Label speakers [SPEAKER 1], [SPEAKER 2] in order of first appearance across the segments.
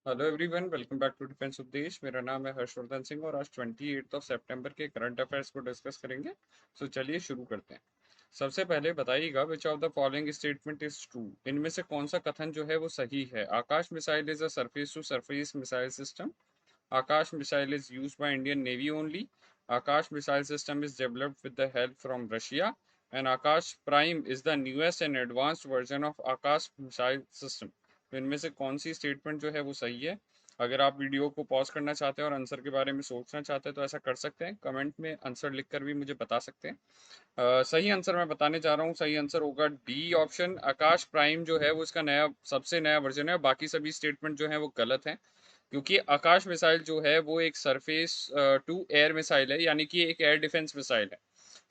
[SPEAKER 1] Hello everyone, welcome back to defence Updesh. मेरा नाम है हर्षवर्धन सिंह और आज 28 सितंबर के करंट अफेयर्स को डिस्कस करेंगे। चलिए शुरू करते हैं। सबसे पहले बताइएगा, which of the following statement is true. इनमें से कौन सा कथन जो है वो सही है। Akash missile is a surface to surface missile system. Akash missile is used by Indian navy only. Akash missile system is developed with the help from Russia. And Akash prime is the newest and advanced version of Akash missile system. तो इनमें से कौन सी statement जो है वो सही है। अगर आप वीडियो को पॉज करना चाहते हैं और आंसर के बारे में सोचना चाहते हैं तो ऐसा कर सकते हैं। कमेंट में आंसर लिखकर भी मुझे बता सकते हैं। सही आंसर मैं बताने जा रहा हूँ। सही आंसर होगा डी ऑप्शन। आकाश प्राइम जो है वो इसका सबसे नया वर्जन है। बाकी सभी स्टेटमेंट जो है वो गलत हैं, क्योंकि आकाश मिसाइल जो है वो एक सरफेस टू एयर मिसाइल है, यानी कि एक एयर डिफेंस मिसाइल है।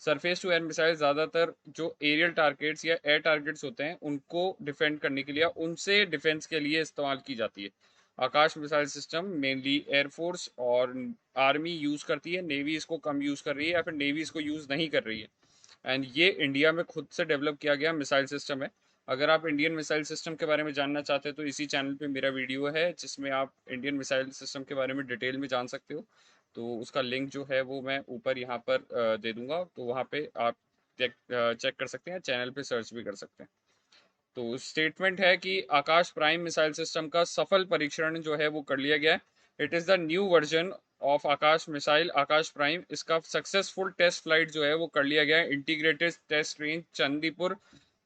[SPEAKER 1] सरफेस टू एयर मिसाइल ज़्यादातर जो एरियल टारगेट्स या एयर टारगेट्स होते हैं उनको डिफेंड करने के लिए, उनसे डिफेंस के लिए इस्तेमाल की जाती है। Akash missile system mainly air force और आर्मी यूज़ करती है। नेवी इसको कम यूज़ कर रही है या फिर नेवी इसको यूज़ नहीं कर रही है। एंड ये इंडिया में खुद से डेवलप किया गया मिसाइल सिस्टम है। अगर आप इंडियन मिसाइल सिस्टम के बारे में जानना चाहते हैं तो इसी चैनल पे मेरा वीडियो है जिसमें आप इंडियन मिसाइल सिस्टम के बारे में डिटेल में जान सकते हो। तो उसका लिंक जो है वो मैं ऊपर यहाँ पर दे दूंगा, तो वहाँ पे आप चेक कर सकते हैं, चैनल पे सर्च भी कर सकते हैं। तो स्टेटमेंट है कि आकाश प्राइम मिसाइल सिस्टम का सफल परीक्षण जो है वो कर लिया गया है। It is the new version of Akash missile Akash prime. इसका सक्सेसफुल टेस्ट फ्लाइट जो है वो कर लिया गया है integrated test range Chandipur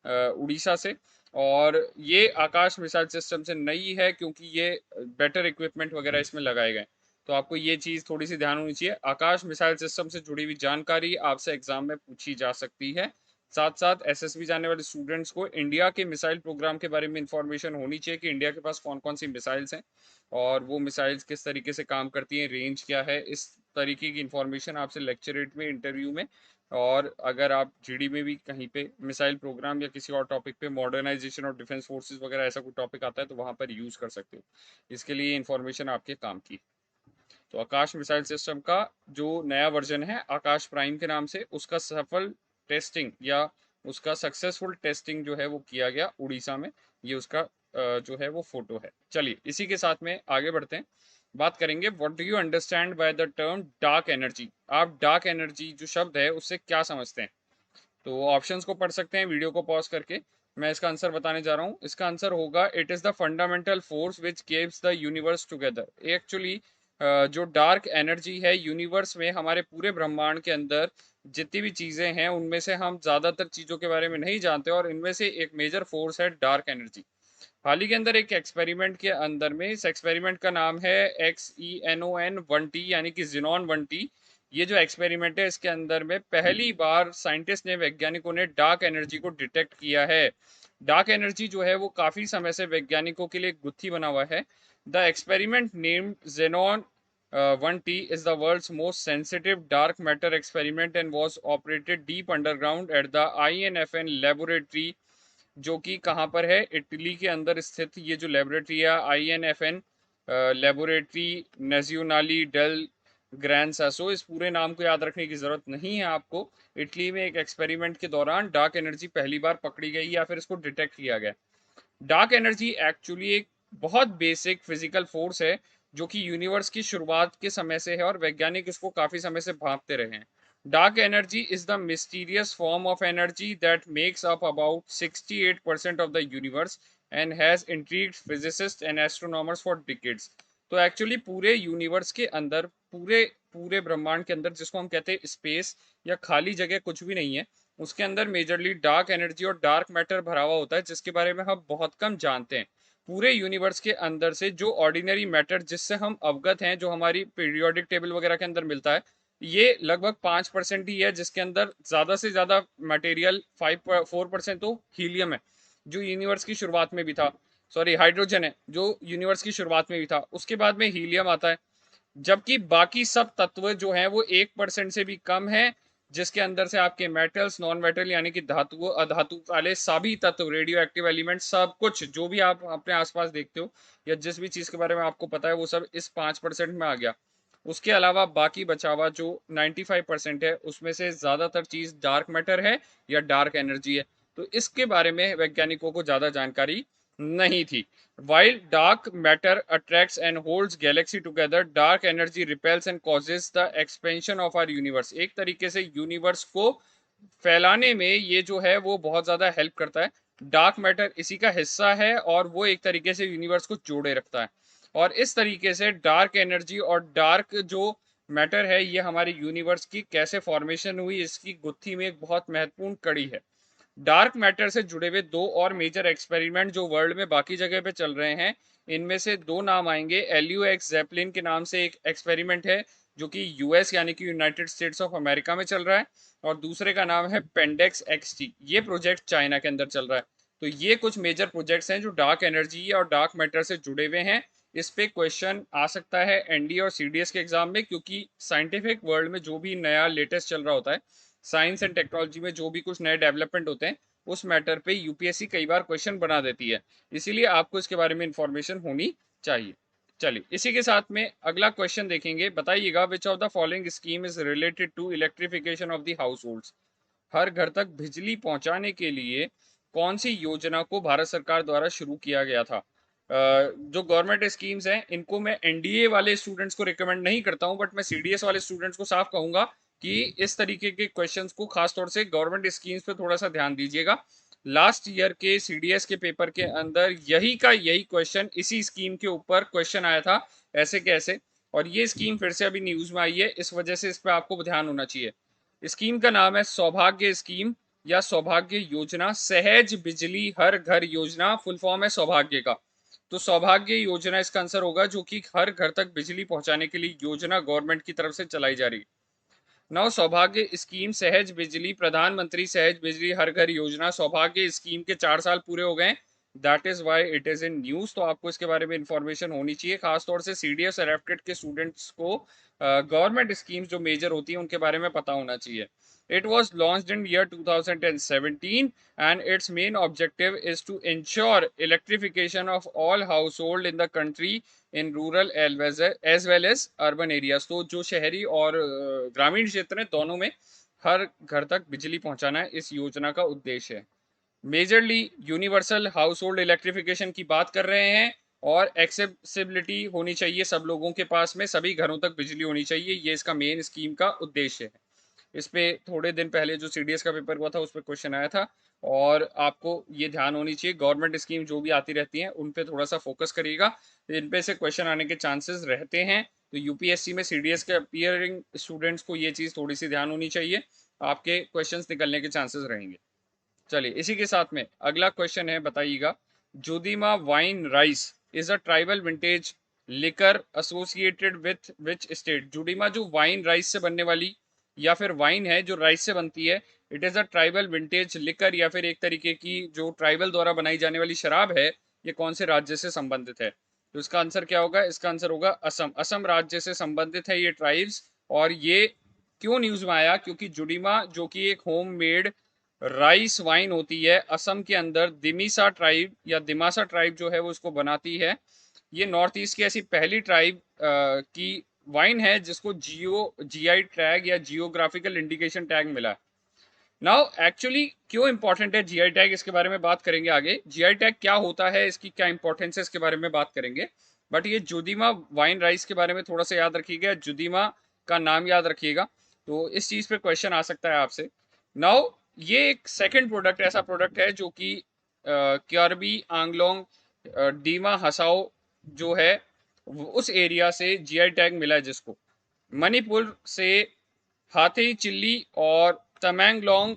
[SPEAKER 1] Orissa से। और ये आकाश मिसाइल सिस्टम से नई है क्योंकि ये बेटर इक्विपमेंट वगैरह इसमें लगाए गए। तो आपको ये चीज़ थोड़ी सी ध्यान होनी चाहिए। आकाश मिसाइल सिस्टम से जुड़ी हुई जानकारी आपसे एग्जाम में पूछी जा सकती है। साथ साथ एसएसबी जाने वाले स्टूडेंट्स को इंडिया के मिसाइल प्रोग्राम के बारे में इंफॉर्मेशन होनी चाहिए कि इंडिया के पास कौन कौन सी मिसाइल्स हैं और वो मिसाइल्स किस तरीके से काम करती हैं, रेंज क्या है। इस तरीके की इंफॉर्मेशन आपसे लेक्चरेट में, इंटरव्यू में, और अगर आप जीडी में भी कहीं पे मिसाइल प्रोग्राम या किसी और टॉपिक पे मॉडर्नाइजेशन और डिफेंस फोर्सेस वगैरह ऐसा कोई टॉपिक आता है तो वहाँ पर यूज़ कर सकते हो। इसके लिए इंफॉर्मेशन आपके काम की। तो आकाश मिसाइल सिस्टम का जो नया वर्जन है आकाश प्राइम के नाम से, उसका सफल टेस्टिंग या उसका सक्सेसफुल टेस्टिंग जो है वो किया गया उड़ीसा में। ये उसका जो है वो फोटो है। चलिए इसी के साथ में आगे बढ़ते हैं। बात करेंगे what do you understand by the term dark energy. आप डार्क एनर्जी जो शब्द है उससे क्या समझते हैं। तो ऑप्शंस को पढ़ सकते हैं वीडियो को पॉज करके। मैं इसका आंसर बताने जा रहा हूँ। इसका आंसर होगा it is the fundamental force which keeps the universe together. Actually जो डार्क एनर्जी है यूनिवर्स में, हमारे पूरे ब्रह्मांड के अंदर जितनी भी चीज़ें हैं उनमें से हम ज़्यादातर चीज़ों के बारे में नहीं जानते और इनमें से एक मेजर फोर्स है डार्क एनर्जी। हाल ही के अंदर एक एक्सपेरिमेंट के अंदर में, इस एक्सपेरिमेंट का नाम है XENO1T यानी कि Xenon 1T। ये जो एक्सपेरिमेंट है इसके अंदर में पहली बार साइंटिस्ट ने, वैज्ञानिकों ने डार्क एनर्जी को डिटेक्ट किया है। डार्क एनर्जी जो है वो काफी समय से वैज्ञानिकों के लिए एक गुत्थी बना हुआ है। The experiment named Xenon 1T is the world's most sensitive dark matter experiment and was operated deep underground at the INFN laboratory, जो कि कहाँ पर है, इटली के अंदर स्थित ये जो लेबोरेटरी है INFN लेबोरेटरी नेजियोनाली डेल ग्रैंड सासो। इस पूरे नाम को याद रखने की जरूरत नहीं है आपको। इटली में एक एक्सपेरिमेंट के दौरान डार्क एनर्जी पहली बार पकड़ी गई या फिर इसको डिटेक्ट किया गया। डार्क एनर्जी एक्चुअली एक बहुत बेसिक फिजिकल फोर्स है जो कि यूनिवर्स की शुरुआत के समय से है और वैज्ञानिक इसको काफी समय से भांपते रहे हैं। Dark energy is the mysterious form of energy that makes up about 68% of the universe and has intrigued physicist and astronomers for decades. तो एक्चुअली पूरे यूनिवर्स के अंदर, पूरे पूरे ब्रह्मांड के अंदर, जिसको हम कहते हैं स्पेस या खाली जगह कुछ भी नहीं है, उसके अंदर मेजरली डार्क एनर्जी और डार्क मैटर भरा हुआ होता है जिसके बारे में हम बहुत कम जानते हैं। पूरे यूनिवर्स के अंदर से जो ऑर्डिनरी मैटर जिससे हम अवगत हैं, जो हमारी पीरियोडिक टेबल वगैरह के अंदर मिलता है, ये लगभग 5% ही है, जिसके अंदर ज्यादा से ज्यादा मटेरियल 4% तो हीलियम है जो यूनिवर्स की शुरुआत में भी था। सॉरी, हाइड्रोजन है जो यूनिवर्स की शुरुआत में भी था। उसके बाद में हीलियम आता है, जबकि बाकी सब तत्व जो हैं वो 1% से भी कम है, जिसके अंदर से आपके मेटल्स, नॉन मेटल यानी कि धातु, अधातु वाले सभी तत्व, रेडियो एक्टिव एलिमेंट, सब कुछ जो भी आप अपने आसपास देखते हो या जिस भी चीज के बारे में आपको पता है वो सब इस 5% में आ गया। उसके अलावा बाकी बचा हुआ जो 95% है उसमें से ज्यादातर चीज डार्क मैटर है या डार्क एनर्जी है। तो इसके बारे में वैज्ञानिकों को ज्यादा जानकारी नहीं थी। While dark matter attracts and holds galaxy together, dark energy repels and causes the expansion of our universe. एक तरीके से यूनिवर्स को फैलाने में ये जो है वो बहुत ज्यादा हेल्प करता है। डार्क मैटर इसी का हिस्सा है और वो एक तरीके से यूनिवर्स को जोड़े रखता है। और इस तरीके से डार्क एनर्जी और डार्क जो मैटर है ये हमारे यूनिवर्स की कैसे फॉर्मेशन हुई इसकी गुत्थी में एक बहुत महत्वपूर्ण कड़ी है। डार्क मैटर से जुड़े हुए दो और मेजर एक्सपेरिमेंट जो वर्ल्ड में बाकी जगह पे चल रहे हैं, इनमें से दो नाम आएंगे। LUX जेपलिन के नाम से एक एक्सपेरिमेंट है जो कि यूएस यानी कि यूनाइटेड स्टेट्स ऑफ अमेरिका में चल रहा है, और दूसरे का नाम है पेंडेक्स XT। ये प्रोजेक्ट चाइना के अंदर चल रहा है। तो ये कुछ मेजर प्रोजेक्ट्स हैं जो डार्क एनर्जी और डार्क मैटर से जुड़े हुए हैं। इस पे क्वेश्चन आ सकता है एनडी और सीडीएस के एग्जाम में, क्योंकि साइंटिफिक वर्ल्ड में जो भी नया लेटेस्ट चल रहा होता है, साइंस एंड टेक्नोलॉजी में जो भी कुछ नए डेवलपमेंट होते हैं, उस मैटर पे यूपीएससी कई बार क्वेश्चन बना देती है। इसीलिए आपको इसके बारे में इंफॉर्मेशन होनी चाहिए। चलिए इसी के साथ में अगला क्वेश्चन देखेंगे। बताइएगा which of the following scheme is related to electrification of the household. हर घर तक बिजली पहुंचाने के लिए कौन सी योजना को भारत सरकार द्वारा शुरू किया गया था। जो गवर्नमेंट स्कीम्स हैं इनको मैं एनडीए वाले स्टूडेंट्स को रिकमेंड नहीं करता हूं, बट मैं सीडीएस वाले स्टूडेंट्स को साफ कहूंगा कि इस तरीके के क्वेश्चंस को खासतौर से गवर्नमेंट स्कीम्स पे थोड़ा सा ध्यान दीजिएगा। लास्ट ईयर के सीडीएस के पेपर के अंदर यही का यही क्वेश्चन इसी स्कीम के ऊपर क्वेश्चन आया था, ऐसे कैसे। और ये स्कीम फिर से अभी न्यूज में आई है, इस वजह से इस पर आपको ध्यान होना चाहिए। स्कीम का नाम है सौभाग्य स्कीम या सौभाग्य योजना। सहज बिजली हर घर योजना फुल फॉर्म है सौभाग्य का। तो सौभाग्य योजना इसका आंसर होगा, जो कि हर घर तक बिजली पहुंचाने के लिए योजना गवर्नमेंट की तरफ से चलाई जा रही है। नौ सौभाग्य स्कीम सहज बिजली, प्रधानमंत्री सहज बिजली हर घर योजना, सौभाग्य स्कीम के 4 साल पूरे हो गए। That is why it is in news. तो आपको इसके बारे में इंफॉर्मेशन होनी चाहिए, खासतौर से सीडीएस और एफटेट के स्टूडेंट्स को गवर्नमेंट स्कीम्स जो मेजर होती है उनके बारे में पता होना चाहिए। It was launched in year 2017 and its main objective is to ensure electrification of all household in the country in rural as well as urban areas. तो जो शहरी और ग्रामीण क्षेत्र हैं दोनों में हर घर तक बिजली पहुंचाना है इस योजना का उद्देश्य है। Majorly universal house hold electrification की बात कर रहे हैं, और एक्सेसिबिलिटी होनी चाहिए सब लोगों के पास में, सभी घरों तक बिजली होनी चाहिए, ये इसका मेन स्कीम का उद्देश्य है। इस पे थोड़े दिन पहले जो सीडीएस का पेपर हुआ था उस पर क्वेश्चन आया था, और आपको ये ध्यान होनी चाहिए गवर्नमेंट स्कीम जो भी आती रहती हैं उन पे थोड़ा सा फोकस करिएगा, इन पे से क्वेश्चन आने के चांसेस रहते हैं। तो यूपीएससी में सीडीएस के अपियरिंग स्टूडेंट्स को ये चीज़ थोड़ी सी ध्यान होनी चाहिए, आपके क्वेश्चंस निकलने के चांसेस रहेंगे। चलिए इसी के साथ में अगला क्वेश्चन है, बताइएगा Judima wine rice is a tribal vintage liquor associated with which state. Judima जो वाइन राइस से बनने वाली या फिर वाइन है जो राइस से बनती है, it is a tribal vintage liquor या फिर एक तरीके की जो ट्राइबल द्वारा बनाई जाने वाली शराब है, ये कौन से राज्य से संबंधित है। तो इसका आंसर क्या होगा, इसका आंसर होगा असम। असम राज्य से संबंधित है ये ट्राइब्स। और ये क्यों न्यूज में आया, क्योंकि जुडीमा जो कि एक होम मेड राइस वाइन होती है, असम के अंदर दिमिसा ट्राइब या दिमासा ट्राइब जो है वो इसको बनाती है। ये नॉर्थ ईस्ट की ऐसी पहली ट्राइब की वाइन है जिसको जीआई टैग या जियोग्राफिकल इंडिकेशन टैग मिला है। नाउ एक्चुअली क्यों इंपॉर्टेंट है जीआई टैग, इसके बारे में बात करेंगे आगे। जीआई टैग क्या होता है, इसकी क्या इंपॉर्टेंस है, इसके बारे में बात करेंगे। बट ये जुदीमा वाइन राइस के बारे में थोड़ा सा याद रखिएगा, जुदीमा का नाम याद रखिएगा, तो इस चीज पे क्वेश्चन आ सकता है आपसे। नाउ ये एक सेकंड प्रोडक्ट ऐसा प्रोडक्ट है जो कि क्यारबी आंगलोंग डीमा हसाओ जो है उस एरिया से जीआई टैग मिला है, जिसको मणिपुर से हाथी चिल्ली और तमेंगलोंग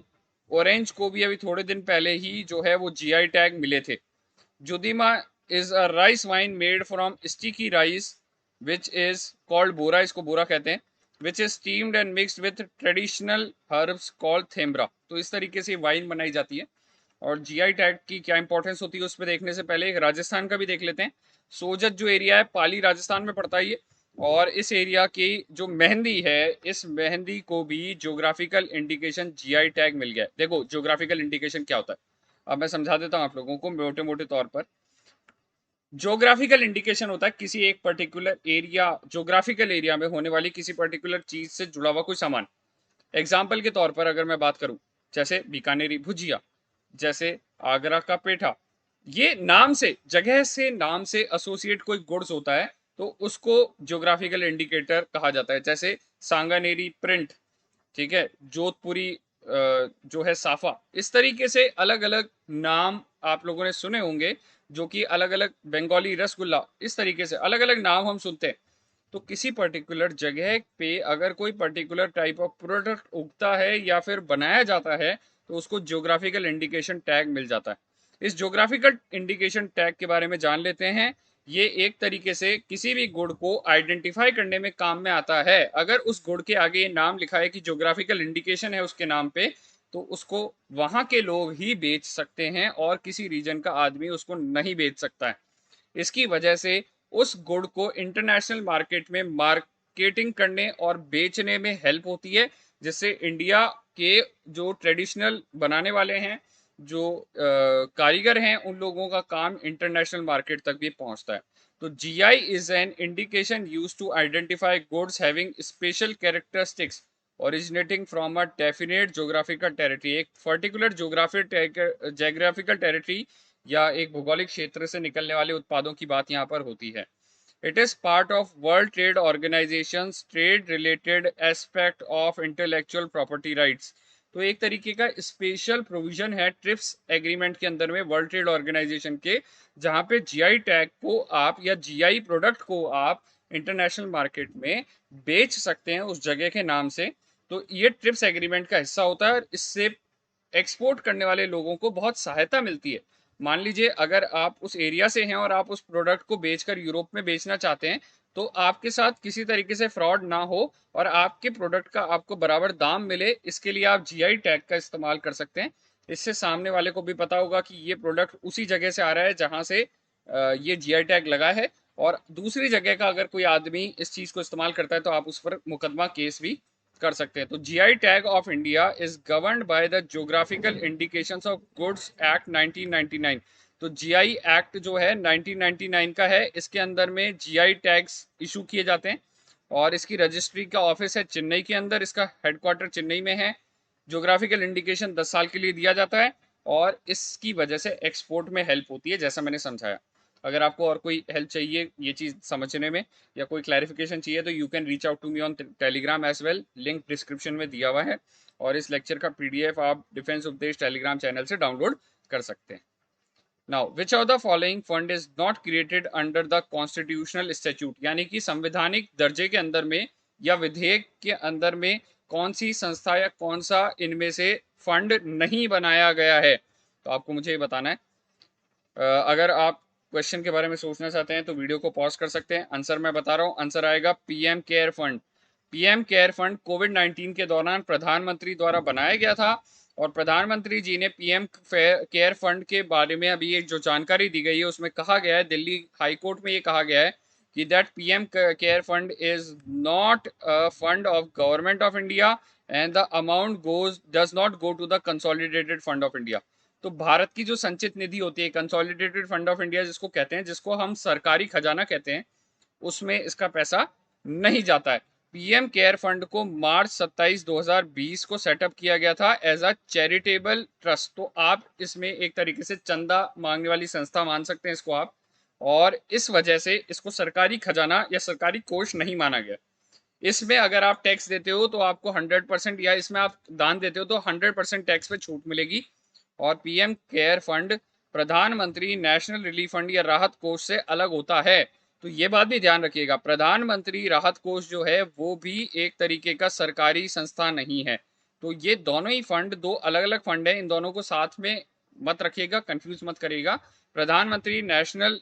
[SPEAKER 1] ऑरेंज को भी अभी थोड़े दिन पहले ही जो है वो जीआई टैग मिले थे। Judima is a rice wine made from sticky rice which is called Bora, इसको बोरा कहते हैं, which is steamed and mixed with traditional herbs called Thembra. तो इस तरीके से वाइन बनाई जाती है। और जीआई टैग की क्या इंपॉर्टेंस होती है उस पर देखने से पहले एक राजस्थान का भी देख लेते हैं। सोजत जो एरिया है पाली राजस्थान में पड़ता है ये, और इस एरिया की जो मेहंदी है, इस मेहंदी को भी ज्योग्राफिकल इंडिकेशन जीआई टैग मिल गया है। देखो ज्योग्राफिकल इंडिकेशन क्या होता है, अब मैं समझा देता हूँ आप लोगों को मोटे मोटे तौर पर। ज्योग्राफिकल इंडिकेशन होता है किसी एक पर्टिकुलर एरिया, ज्योग्राफिकल एरिया में होने वाली किसी पर्टिकुलर चीज से जुड़ा हुआ कोई सामान। एग्जाम्पल के तौर पर अगर मैं बात करूं, जैसे बीकानेरी भुजिया, जैसे आगरा का पेठा, ये नाम से, जगह से नाम से एसोसिएट कोई गुड्स होता है तो उसको ज्योग्राफिकल इंडिकेटर कहा जाता है। जैसे सांगानेरी प्रिंट, ठीक है, जोधपुरी जो है साफा, इस तरीके से अलग अलग नाम आप लोगों ने सुने होंगे, जो कि अलग अलग, बंगाली रसगुल्ला, इस तरीके से अलग अलग नाम हम सुनते हैं। तो किसी पर्टिकुलर जगह पे अगर कोई पर्टिकुलर टाइप ऑफ प्रोडक्ट उगता है या फिर बनाया जाता है तो उसको ज्योग्राफिकल इंडिकेशन टैग मिल जाता है। इस ज्योग्राफिकल इंडिकेशन टैग के बारे में जान लेते हैं। ये एक तरीके से किसी भी गुड़ को आइडेंटिफाई करने में काम में आता है। अगर उस गुड़ के आगे ये नाम लिखा है कि ज्योग्राफिकल इंडिकेशन है उसके नाम पे, तो उसको वहां के लोग ही बेच सकते हैं और किसी रीजन का आदमी उसको नहीं बेच सकता है। इसकी वजह से उस गुड़ को इंटरनेशनल मार्केट में मार्केटिंग करने और बेचने में हेल्प होती है, जिससे इंडिया के जो ट्रेडिशनल बनाने वाले हैं, जो कारीगर हैं, उन लोगों का काम इंटरनेशनल मार्केट तक भी पहुंचता है। तो GI is an indication used to identify goods having special characteristics originating from a definite geographical territory। एक पर्टिकुलर जोग्राफिकल टेरिटरी या एक भौगोलिक क्षेत्र से निकलने वाले उत्पादों की बात यहाँ पर होती है। It is part of world trade organisation trade related aspect of intellectual property rights. तो एक तरीके का स्पेशल प्रोविजन है ट्रिप्स एग्रीमेंट के अंदर में, वर्ल्ड ट्रेड ऑर्गेनाइजेशन के, जहां पे जीआई टैग को आप या जीआई प्रोडक्ट को आप इंटरनेशनल मार्केट में बेच सकते हैं उस जगह के नाम से। तो ये ट्रिप्स एग्रीमेंट का हिस्सा होता है और इससे एक्सपोर्ट करने वाले लोगों को बहुत सहायता मिलती है। मान लीजिए अगर आप उस एरिया से हैं और आप उस प्रोडक्ट को बेचकर यूरोप में बेचना चाहते हैं, तो आपके साथ किसी तरीके से फ्रॉड ना हो और आपके प्रोडक्ट का आपको बराबर दाम मिले, इसके लिए आप जीआई टैग का इस्तेमाल कर सकते हैं। इससे सामने वाले को भी पता होगा कि ये प्रोडक्ट उसी जगह से आ रहा है जहां से ये जीआई टैग लगा है, और दूसरी जगह का अगर कोई आदमी इस चीज को इस्तेमाल करता है तो आप उस पर मुकदमा केस भी कर सकते हैं। तो GI tag of India is governed by the geographical indications of goods act 1999। तो जीआई एक्ट जो है 1999 का है, इसके अंदर में जीआई टैग्स इशू किए जाते हैं और इसकी रजिस्ट्री का ऑफिस है चेन्नई के अंदर, इसका हेडक्वार्टर चेन्नई में है। ज्योग्राफिकल इंडिकेशन 10 साल के लिए दिया जाता है और इसकी वजह से एक्सपोर्ट में हेल्प होती है, जैसा मैंने समझाया। अगर आपको और कोई हेल्प चाहिए ये चीज़ समझने में या कोई क्लैरिफिकेशन चाहिए तो you can reach out to me on Telegram as well, link description में दिया हुआ है। और इस लेक्चर का पीडीएफ आप डिफेंस उपदेश टेलीग्राम चैनल से डाउनलोड कर सकते हैं। Now which of the following fund is not created under the constitutional statute, यानी कि संवैधानिक दर्जे के अंदर में या विधेयक के अंदर में कौन सी संस्था या कौन सा इनमें से फंड नहीं बनाया गया है, तो आपको मुझे ये बताना है। अगर आप क्वेश्चन के बारे में सोचना चाहते हैं तो वीडियो को पॉज कर सकते हैं। आंसर मैं बता रहा हूँ, आंसर आएगा PM care fund. PM care fund कोविड-19 के दौरान प्रधानमंत्री द्वारा बनाया गया था और प्रधानमंत्री जी ने पीएम केयर फंड के बारे में अभी एक जो जानकारी दी गई है उसमें कहा गया है, दिल्ली हाई कोर्ट में ये कहा गया है कि that PM care fund is not a fund of government of India and the amount goes does not go to the consolidated fund of India. तो भारत की जो संचित निधि होती है, कंसोलिडेटेड फंड ऑफ इंडिया जिसको कहते हैं, जिसको हम सरकारी खजाना कहते हैं, उसमें इसका पैसा नहीं जाता है। पीएम केयर फंड को मार्च 27 2020 को सेटअप किया गया था एज अ चैरिटेबल ट्रस्ट। तो आप इसमें एक तरीके से चंदा मांगने वाली संस्था मान सकते हैं इसको आप, और इस वजह से इसको सरकारी खजाना या सरकारी कोष नहीं माना गया। इसमें अगर आप टैक्स देते हो तो आपको 100%, या इसमें आप दान देते हो तो 100% टैक्स पे छूट मिलेगी। और पीएम केयर फंड प्रधानमंत्री नेशनल रिलीफ फंड या राहत कोष से अलग होता है। तो ये बात भी ध्यान रखिएगा, प्रधानमंत्री राहत कोष जो है वो भी एक तरीके का सरकारी संस्था नहीं है। तो ये दोनों ही फंड दो अलग अलग फंड है, इन दोनों को साथ में मत रखिएगा, कंफ्यूज मत करिएगा। प्रधानमंत्री नेशनल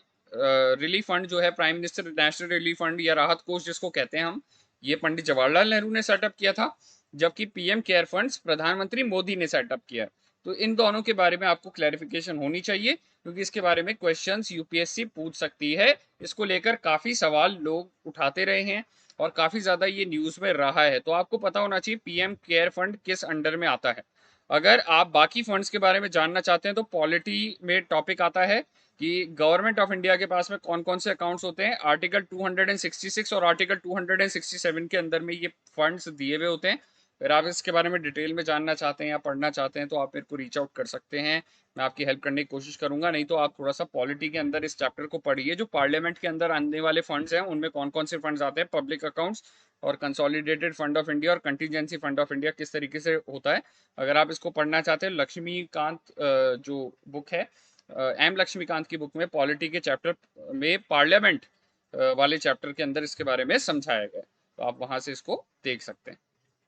[SPEAKER 1] रिलीफ फंड जो है, prime minister national relief fund या राहत कोष जिसको कहते हैं हम, ये पंडित जवाहरलाल नेहरू ने सेटअप किया था, जबकि पीएम केयर फंड्स प्रधानमंत्री मोदी ने सेटअप किया। तो इन दोनों के बारे में आपको क्लैरिफिकेशन होनी चाहिए क्योंकि इसके बारे में क्वेश्चंस यूपीएससी पूछ सकती है। इसको लेकर काफी सवाल लोग उठाते रहे हैं और काफी ज्यादा ये न्यूज में रहा है, तो आपको पता होना चाहिए पीएम केयर फंड किस अंडर में आता है। अगर आप बाकी फंड्स के बारे में जानना चाहते हैं तो पॉलिटी में टॉपिक आता है कि गवर्नमेंट ऑफ इंडिया के पास में कौन कौन से अकाउंट्स होते हैं। आर्टिकल 266 और आर्टिकल 267 के अंदर में ये फंड्स दिए हुए होते हैं। अगर आप इसके बारे में डिटेल में जानना चाहते हैं या पढ़ना चाहते हैं तो आप मेरे को रीच आउट कर सकते हैं, मैं आपकी हेल्प करने की कोशिश करूंगा। नहीं तो आप थोड़ा सा पॉलिटी के अंदर इस चैप्टर को पढ़िए, जो पार्लियामेंट के अंदर आने वाले फंड्स हैं उनमें कौन कौन से फंड्स आते हैं, पब्लिक अकाउंट्स और कंसोलिडेटेड फंड ऑफ इंडिया और कंटीजेंसी फंड ऑफ इंडिया किस तरीके से होता है। अगर आप इसको पढ़ना चाहते हैं, लक्ष्मीकांत जो बुक है, एम लक्ष्मीकांत की बुक में पॉलिटी के चैप्टर में पार्लियामेंट वाले चैप्टर के अंदर इसके बारे में समझाया गया है, तो आप वहां से इसको देख सकते हैं।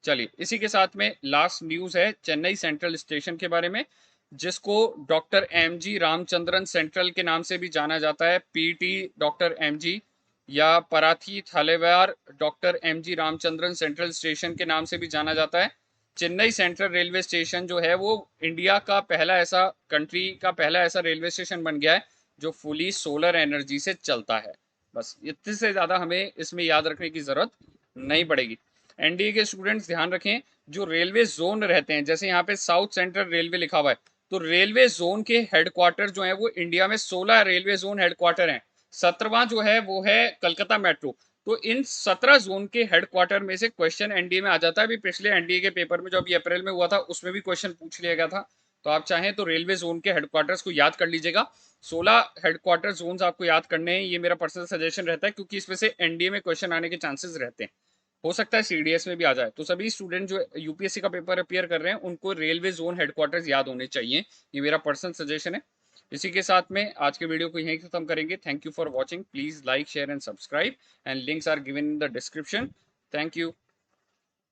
[SPEAKER 1] चलिए, इसी के साथ में लास्ट न्यूज है चेन्नई सेंट्रल स्टेशन के बारे में, जिसको doctor M G Ramachandran central के नाम से भी जाना जाता है, पीटी डॉक्टर एम जी या Puratchi Thalaivar doctor M G Ramachandran central station के नाम से भी जाना जाता है। चेन्नई सेंट्रल रेलवे स्टेशन जो है वो इंडिया का पहला ऐसा, कंट्री का पहला ऐसा रेलवे स्टेशन बन गया है जो फुली सोलर एनर्जी से चलता है। बस इतने से ज़्यादा हमें इसमें याद रखने की ज़रूरत नहीं पड़ेगी। एनडीए के स्टूडेंट्स ध्यान रखें, जो रेलवे जोन रहते हैं, जैसे यहाँ पे साउथ सेंट्रल रेलवे लिखा हुआ है, तो रेलवे जोन के हेडक्वार्टर जो है वो इंडिया में 16 रेलवे जोन हेडक्वार्टर हैं। 17वां जो है वो है कलकत्ता मेट्रो। तो इन 17 जोन के हेडक्वार्टर में से क्वेश्चन एनडीए में आ जाता है। अभी पिछले एनडीए के पेपर में जो अभी अप्रैल में हुआ था उसमें भी क्वेश्चन पूछ लिया गया था। तो आप चाहें तो रेलवे जोन के हेडक्वार्टर्स को याद कर लीजिएगा। 16 हेडक्वार्टर जोन्स आपको याद करने हैं, ये मेरा पर्सनल सजेशन रहता है, क्योंकि इसमें से एनडीए में क्वेश्चन आने के चांसेस रहते हैं। हो सकता है सीडीएस में भी आ जाए। तो सभी स्टूडेंट जो यूपीएससी का पेपर अपियर कर रहे हैं उनको रेलवे जोन हेडक्वार्टर्स याद होने चाहिए, ये मेरा पर्सनल सजेशन है। इसी के साथ में आज के वीडियो को यहीं खत्म करेंगे। Thank you for watching, please like share and subscribe and links are given in the description. Thank you.